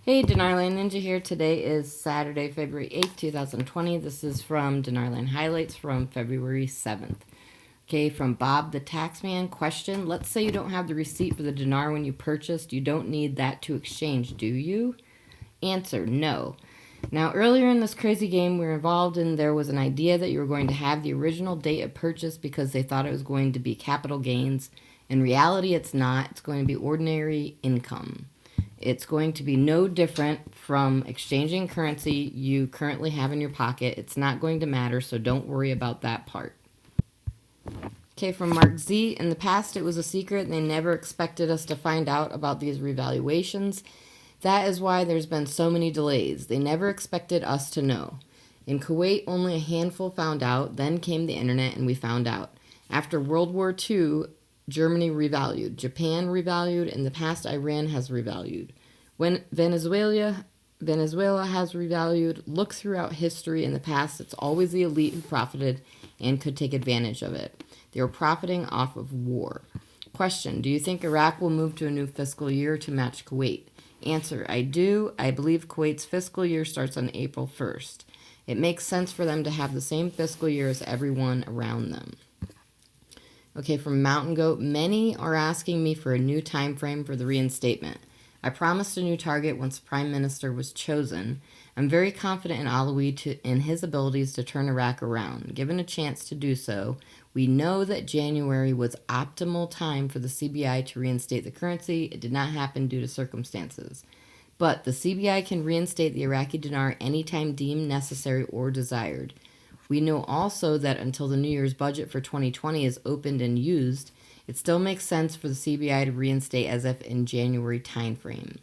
Hey, Dinarland Ninja here. Today is Saturday, February 8th, 2020. This is from Dinarland Highlights from February 7th. Okay, from Bob the Taxman. Question: let's say you don't have the receipt for the dinar when you purchased. You don't need that to exchange, do you? Answer: no. Now, earlier in this crazy game we were involved in, there was an idea that you were going to have the original date of purchase because they thought it was going to be capital gains. In reality, it's not. It's going to be ordinary income. It's going to be no different from exchanging currency you currently have in your pocket. It's not going to matter, so don't worry about that part. Okay, from Mark Z. In the past, it was a secret, and they never expected us to find out about these revaluations. That is why there's been so many delays. They never expected us to know. In Kuwait, only a handful found out. Then came the internet, and we found out. After World War II, Germany revalued. Japan revalued. In the past, Iran has revalued. When Venezuela has revalued. Look throughout history. In the past, it's always the elite who profited and could take advantage of it. They were profiting off of war. Question: do you think Iraq will move to a new fiscal year to match Kuwait? Answer: I do. I believe Kuwait's fiscal year starts on April 1st. It makes sense for them to have the same fiscal year as everyone around them. Okay, from Mountain Goat. Many are asking me for a new time frame for the reinstatement. I promised a new target once the Prime Minister was chosen. I'm very confident in Alawi in his abilities to turn Iraq around. Given a chance to do so, we know that January was optimal time for the CBI to reinstate the currency. It did not happen due to circumstances. But the CBI can reinstate the Iraqi dinar anytime deemed necessary or desired. We know also that until the New Year's budget for 2020 is opened and used, it still makes sense for the CBI to reinstate as if in January timeframe.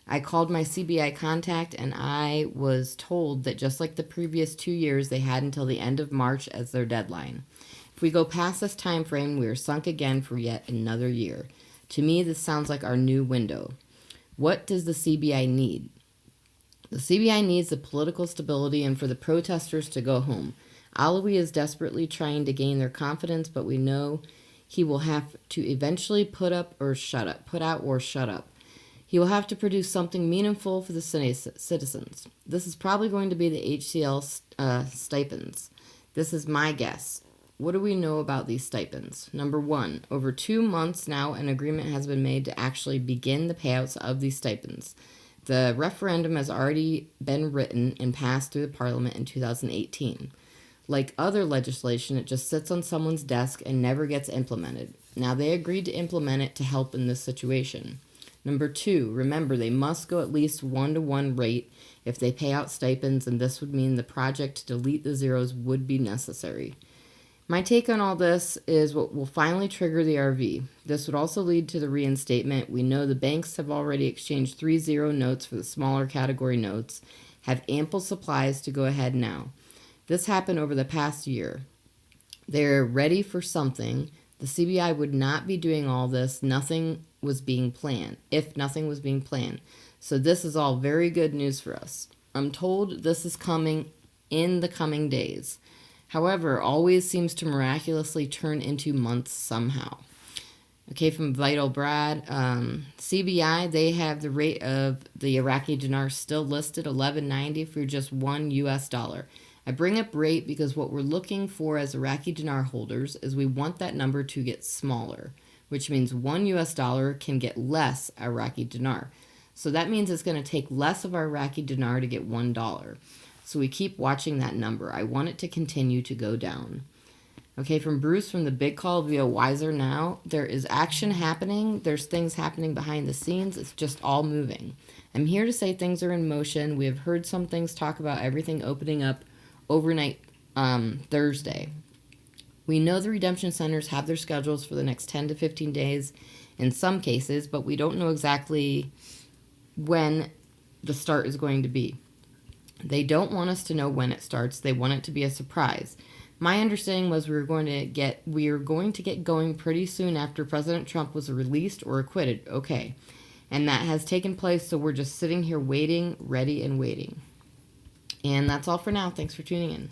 I called my CBI contact and I was told that just like the previous 2 years, they had until the end of March as their deadline. If we go past this time frame, we are sunk again for yet another year. To me, this sounds like our new window. What does the CBI need? The CBI needs the political stability and for the protesters to go home. Alawi is desperately trying to gain their confidence, but we know he will have to eventually put out or shut up. He will have to produce something meaningful for the citizens. This is probably going to be the HCL stipends. This is my guess. What do we know about these stipends? Number one, over 2 months now, an agreement has been made to actually begin the payouts of these stipends. The referendum has already been written and passed through the parliament in 2018. Like other legislation, it just sits on someone's desk and never gets implemented. Now, they agreed to implement it to help in this situation. Number two, remember, they must go at least 1-to-1 rate if they pay out stipends, and this would mean the project to delete the zeros would be necessary. My take on all this is what will finally trigger the RV. This would also lead to the reinstatement. We know the banks have already exchanged 3 zero notes for the smaller category notes, have ample supplies to go ahead now. This happened over the past year. They're ready for something. The CBI would not be doing all this. If nothing was being planned. So this is all very good news for us. I'm told this is coming in the coming days. However, always seems to miraculously turn into months somehow. Okay, from Vital Brad. CBI, they have the rate of the Iraqi dinar still listed, $11.90 for just $1. I bring up rate because what we're looking for as Iraqi dinar holders is we want that number to get smaller, which means $1 can get less Iraqi dinar. So that means it's going to take less of our Iraqi dinar to get $1. So we keep watching that number. I want it to continue to go down. Okay, from Bruce from the Big Call via Wiser Now. There is action happening. There's things happening behind the scenes. It's just all moving. I'm here to say things are in motion. We have heard some things talk about everything opening up overnight Thursday. We know the redemption centers have their schedules for the next 10 to 15 days in some cases, but we don't know exactly when the start is going to be. They don't want us to know when it starts. They want it to be a surprise. My understanding was we were going to get going pretty soon after President Trump was released or acquitted. Okay. And that has taken place, so we're just sitting here waiting, ready and waiting. And that's all for now. Thanks for tuning in.